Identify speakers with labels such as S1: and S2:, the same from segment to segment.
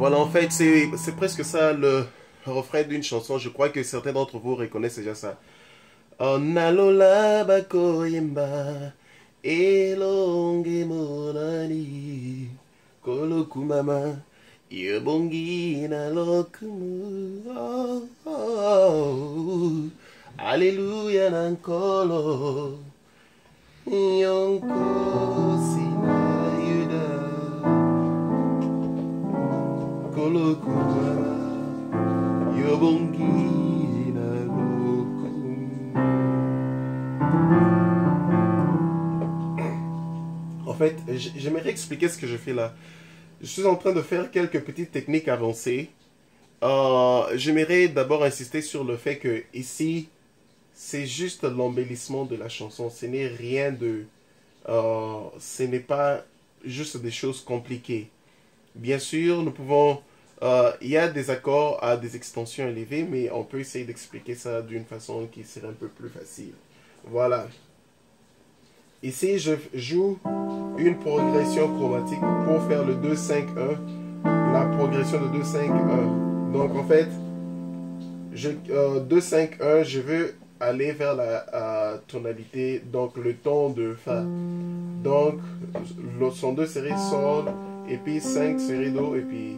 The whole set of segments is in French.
S1: Voilà, en fait, c'est presque ça le refrain d'une chanson. Je crois que certains d'entre vous reconnaissent déjà ça. Nalola bakoyemba, elonge monani, kolokumama, yebongi nalokumu. Alléluia nankolo, yonko sinayuda, kolokuma, yobongi nalokumu. En fait, j'aimerais expliquer ce que je fais là. Je suis en train de faire quelques petites techniques avancées. J'aimerais d'abord insister sur le fait que ici, c'est juste l'embellissement de la chanson. Ce n'est rien de... ce n'est pas juste des choses compliquées. Bien sûr, nous pouvons... il y a des accords à des extensions élevées, mais on peut essayer d'expliquer ça d'une façon qui serait un peu plus facile. Voilà. Ici, je joue une progression chromatique pour faire le 2-5-1. La progression de 2-5-1. Donc, en fait, 2-5-1, je veux aller vers la tonalité, donc le ton de Fa. Donc, son 2 serait Sol, et puis 5 serait Do, et puis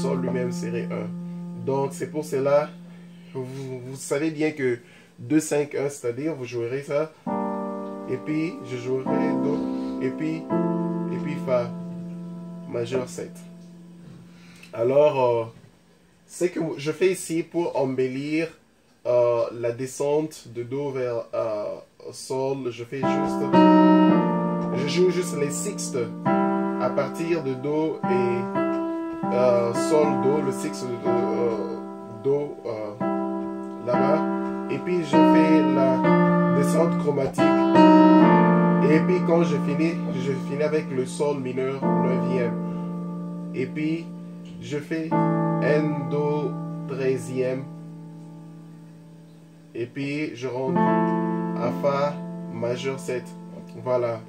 S1: Sol lui-même serait 1. Donc, c'est pour cela, vous savez bien que 2-5-1, c'est-à-dire, vous jouerez ça, et puis je jouerai Do, et puis Fa majeur 7. Alors, c'est que je fais ici pour embellir la descente de Do vers Sol. Je joue juste les sixtes à partir de Do et Sol, Do, le sixte de Do là-bas. Et puis je fais la descente chromatique. Et puis quand je finis avec le Sol mineur 9e. Et puis je fais N, Do, 13e. Et puis je rentre à Fa majeur 7. Voilà.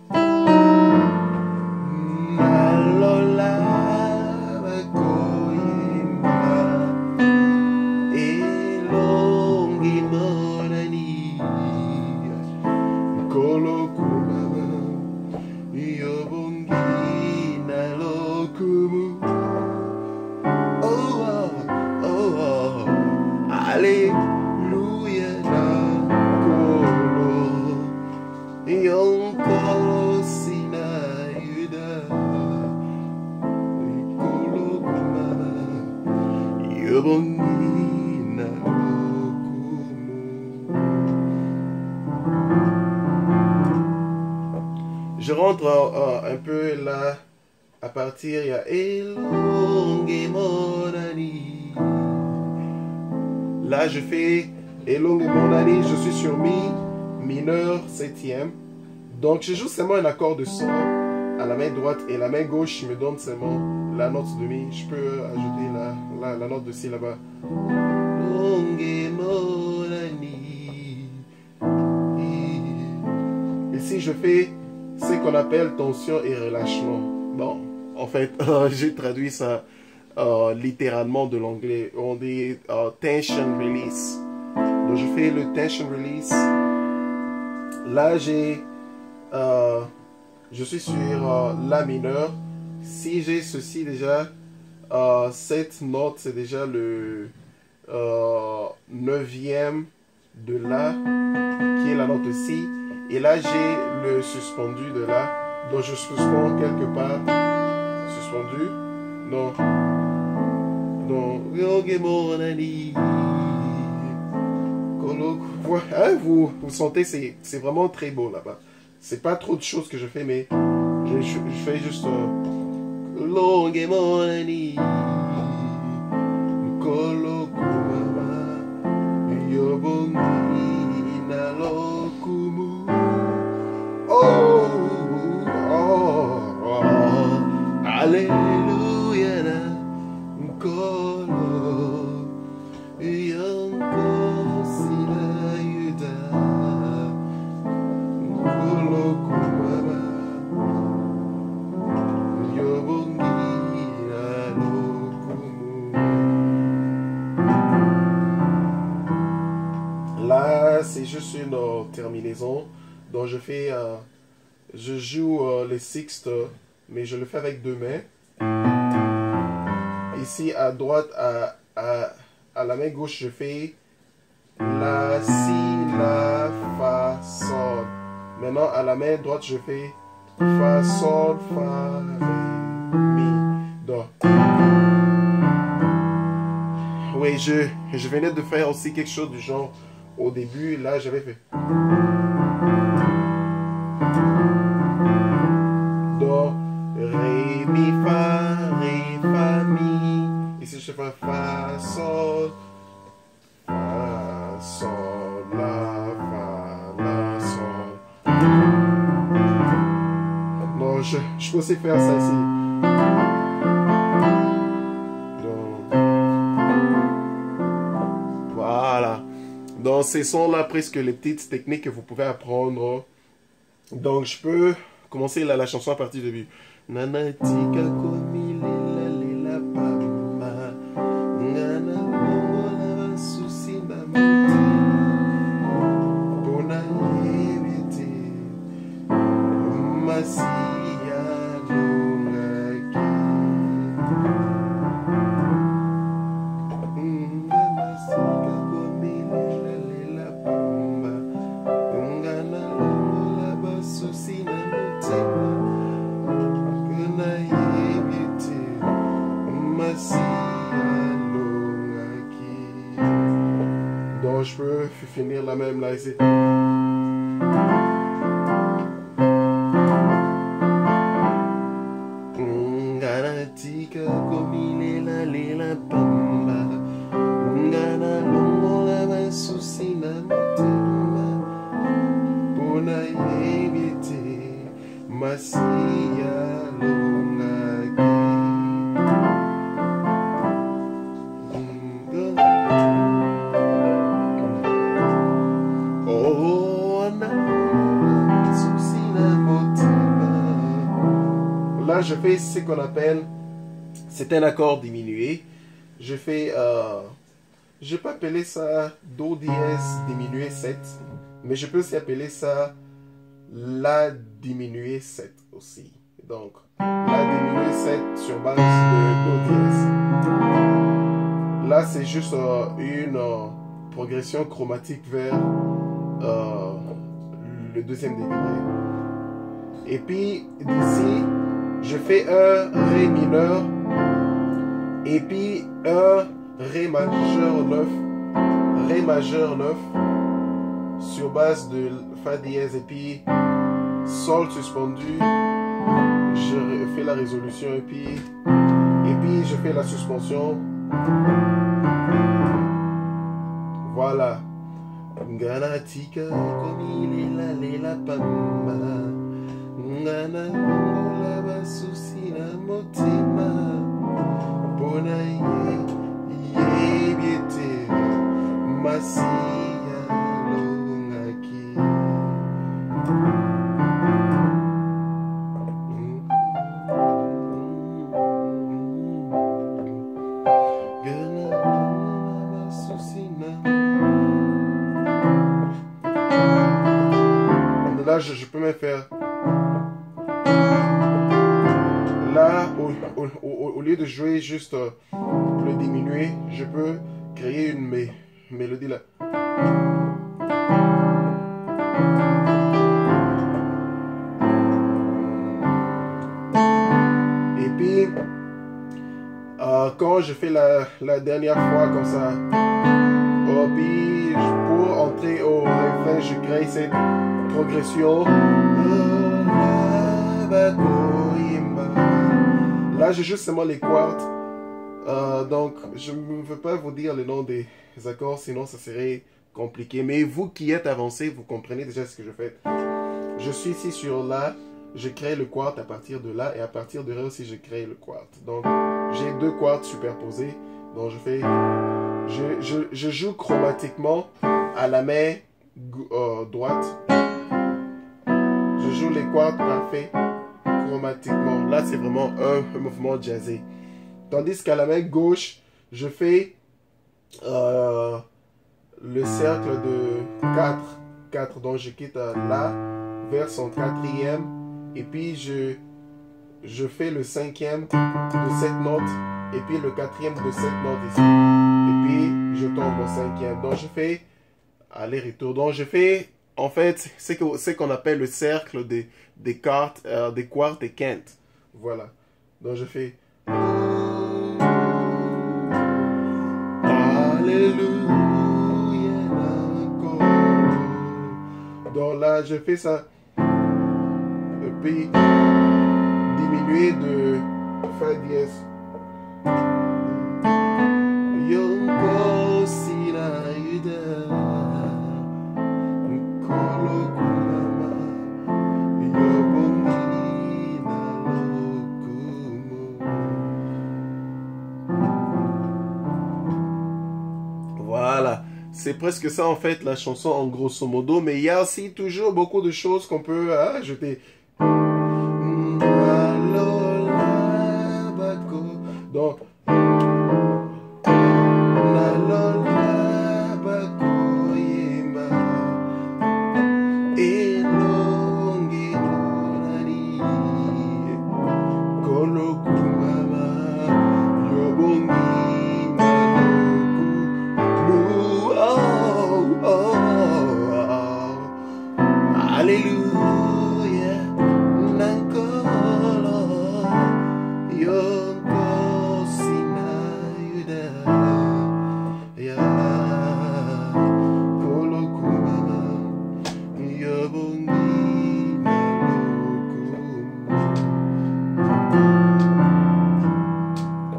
S1: Je rentre un peu là, à partir, il y a Elonge Monani. Là, je fais Elonge Monani, je suis sur Mi mineur 7e. Donc, je joue seulement un accord de Sol à la main droite et la main gauche me donne seulement la note de Mi. Je peux ajouter la note de Si là-bas. Elonge Monani. Ici, je fais ce qu'on appelle tension et relâchement. Bon, en fait, j'ai traduit ça littéralement de l'anglais. On dit tension release. Donc, je fais le tension release. Là, je suis sur La mineur. Si j'ai ceci déjà, cette note, c'est déjà le 9e de La, qui est la note de Si. Et là, j'ai le suspendu de La. Donc, je suspends quelque part. Suspendu. Donc, vous sentez, c'est vraiment très beau là-bas. C'est pas trop de choses que je fais, mais je fais juste Longue monani. Alléluia na nkolo yanko sinayuda nkolo kumama yobongi na lokumu. juste une terminaison. Donc je fais, je joue les sixtes, mais je le fais avec deux mains. Ici à droite, à la main gauche, je fais la, si, la, fa, sol. Maintenant à la main droite, je fais fa, sol, fa, ré, mi, do. Oui, je venais de faire aussi quelque chose du genre au début. Là, j'avais fait do, ré, mi, fa, mi. Ici, je fais fa, sol, la, fa, la, sol. Non, je peux aussi faire ça ici. Voilà. Donc, ce sont là presque les petites techniques que vous pouvez apprendre. Donc, je peux commencer la chanson à partir du début. Nanatika komi lela lela pama. Ngana mola susi na mutima. Bona yebite. Masiya lungaki. Nanatika komi lela lela pama. Ngana mola susi na mutima. Donc je peux finir la même là ici. Nganatika komile la lela pamba. Ngana longo la basusi na mutema. Bona yebite masiya longaki. Là, je fais ce qu'on appelle, c'est un accord diminué. Je fais, je peux appeler ça Do dièse diminué 7, mais je peux aussi appeler ça La diminué 7 aussi. Donc, La diminué 7 sur base de Do dièse. Là, c'est juste une progression chromatique vers le deuxième degré. Et puis, d'ici, je fais un Ré mineur et puis un Ré majeur 9, Ré majeur 9 sur base de Fa dièse et puis Sol suspendu. Je fais la résolution et puis je fais la suspension. Voilà. Nganatika komile la lela pamba. Ngana longola basusi na motema. Bona yebiete masiya longaki. Ngana longola basusi na. Là, je peux même faire. Là, au lieu de jouer juste le diminué, je peux créer une mélodie là. Et puis, quand je fais la dernière fois comme ça, puis pour entrer au refrain, je crée cette progression. Là, j'ai juste seulement les quarts. Donc, je ne veux pas vous dire le nom des accords, sinon ça serait compliqué. Mais vous qui êtes avancé, vous comprenez déjà ce que je fais. Je suis ici sur La, je crée le quart à partir de La, et à partir de Ré aussi, je crée le quart. Donc, j'ai deux quarts superposés. Donc, je fais... Je joue chromatiquement à la main droite. Je joue les quarts parfaits chromatiquement. Là, c'est vraiment un mouvement jazzé. Tandis qu'à la main gauche, je fais le cercle de 4 4. Donc je quitte La vers son quatrième. Et puis je fais le cinquième de cette note. Et puis le quatrième de cette note ici. Et puis je tombe au cinquième. Donc je fais aller-retour. Donc je fais en fait c'est qu'on appelle le cercle des quarts et quintes. Voilà. Donc je fais Alléluia. Donc là, je fais ça. Et puis, diminuer de Fa dièse. Yonko Sinaïda. Kolo Kumama. Yobongi Nalokumo. Voilà. C'est presque ça en fait la chanson en grosso modo, mais il y a aussi toujours beaucoup de choses qu'on peut ajouter. Donc,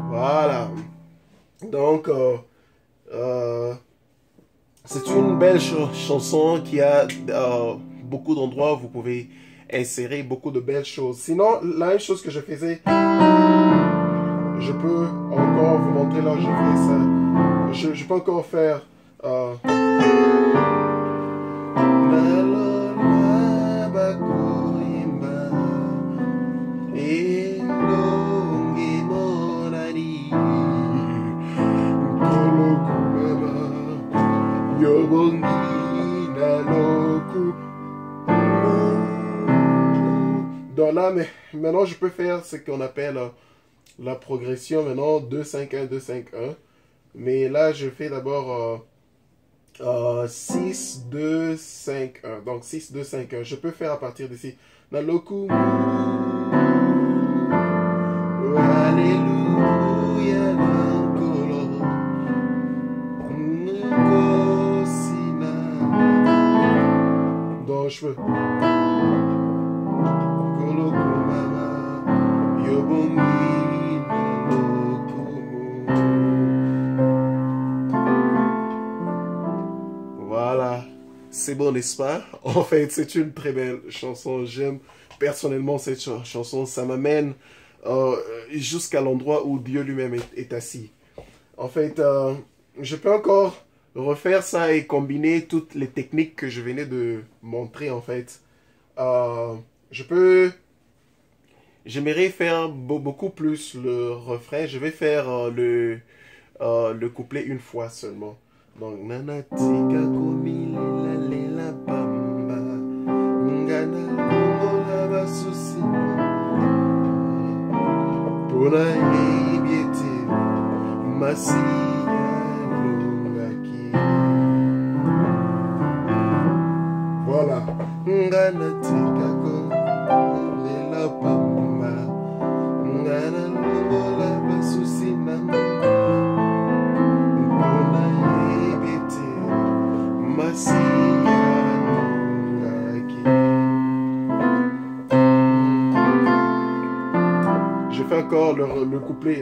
S1: voilà. Donc, c'est une belle chanson qui a beaucoup d'endroits où vous pouvez insérer beaucoup de belles choses. Sinon, la même chose que je faisais, je peux encore vous montrer là où je fais ça. Je peux encore faire... Donc là, mais maintenant, je peux faire ce qu'on appelle la progression. Maintenant, 2-5-1, 2-5-1. Mais là, je fais d'abord 6-2-5-1. Donc, 6-2-5-1. Je peux faire à partir d'ici. Naloku. Alléluia. Donc, je peux. Voilà, c'est bon, n'est-ce pas? En fait, c'est une très belle chanson. J'aime personnellement cette chanson. Ça m'amène jusqu'à l'endroit où Dieu lui-même est assis. En fait, je peux encore refaire ça et combiner toutes les techniques que je venais de montrer, en fait. J'aimerais faire beaucoup plus le refrain. Je vais faire le couplet une fois seulement. Donc, nanatika komi lela lela bamba ngana longola basusi pona yebiete masiya longaki. Voilà. Ngana tika komi lela bamba ngana longola basusi nanga. Je fais encore le couplet.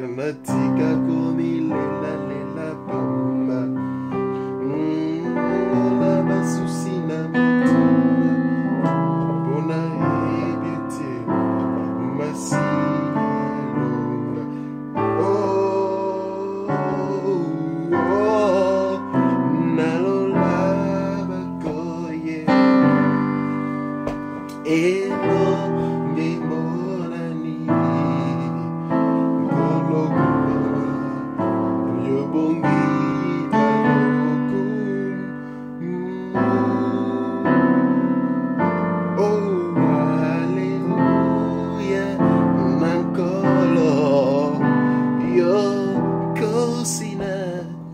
S1: Sina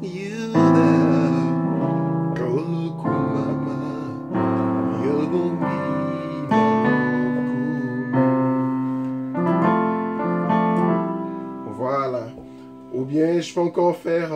S1: Yuda Kokumama Yobongi Voilà. Ou bien je peux encore faire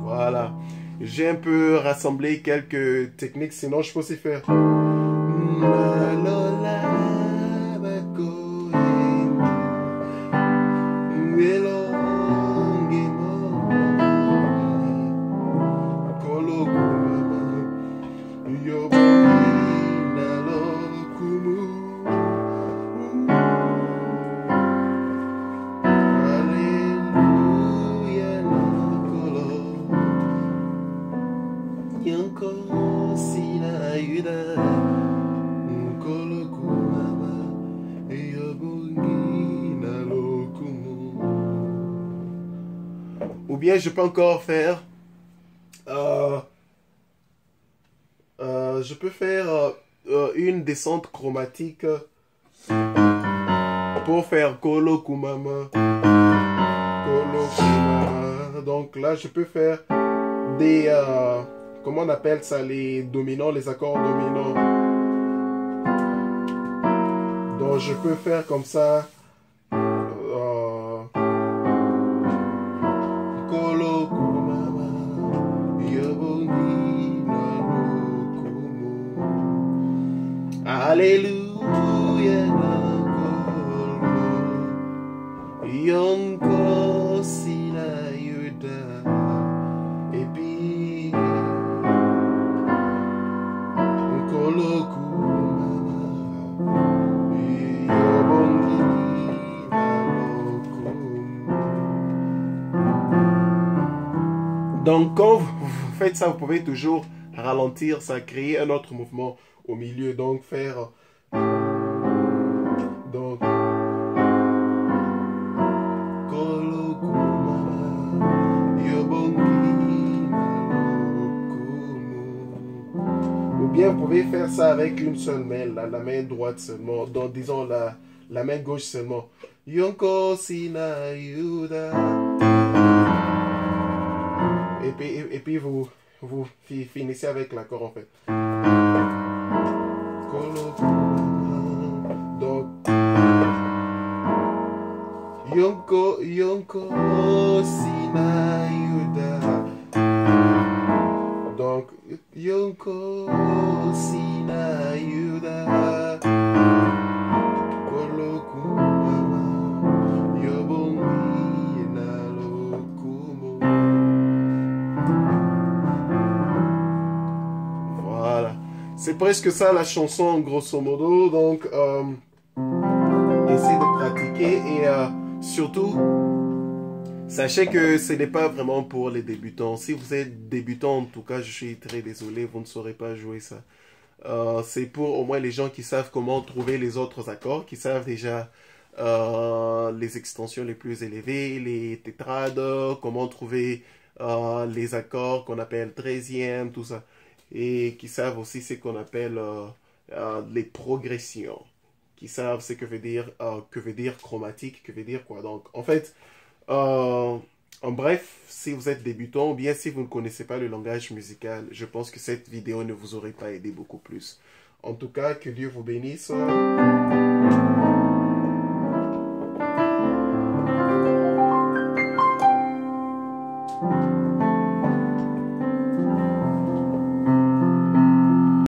S1: Voilà. J'ai un peu rassemblé quelques techniques, sinon je peux aussi faire. Ou bien je peux encore faire je peux faire une descente chromatique pour faire Kolo Kumama. Kolo Kumama. Donc là je peux faire des comment on appelle ça, les dominants, les accords dominants. Donc je peux faire comme ça. Alléluia, Yonko Sina Yuda. Et puis donc quand vous faites ça, vous pouvez toujours ralentir, ça crée un autre mouvement au milieu, donc faire donc ou bien vous pouvez faire ça avec une seule main, la main droite seulement, donc disons la main gauche seulement. Yonko Sina Yuda. Et puis vous finissez avec l'accord en fait. Donc Yonko Sina Yuda. Donc Yonko Sina Yuda. C'est presque ça la chanson, grosso modo. Donc, essayez de pratiquer et surtout, sachez que ce n'est pas vraiment pour les débutants. Si vous êtes débutant, en tout cas, je suis très désolé, vous ne saurez pas jouer ça. C'est pour au moins les gens qui savent comment trouver les autres accords, qui savent déjà les extensions les plus élevées, les tétrades, comment trouver les accords qu'on appelle 13e, tout ça. Et qui savent aussi ce qu'on appelle les progressions, qui savent ce que veut dire chromatique, que veut dire quoi. Donc, en fait, en bref, si vous êtes débutant ou bien si vous ne connaissez pas le langage musical, je pense que cette vidéo ne vous aurait pas aidé beaucoup plus. En tout cas, que Dieu vous bénisse.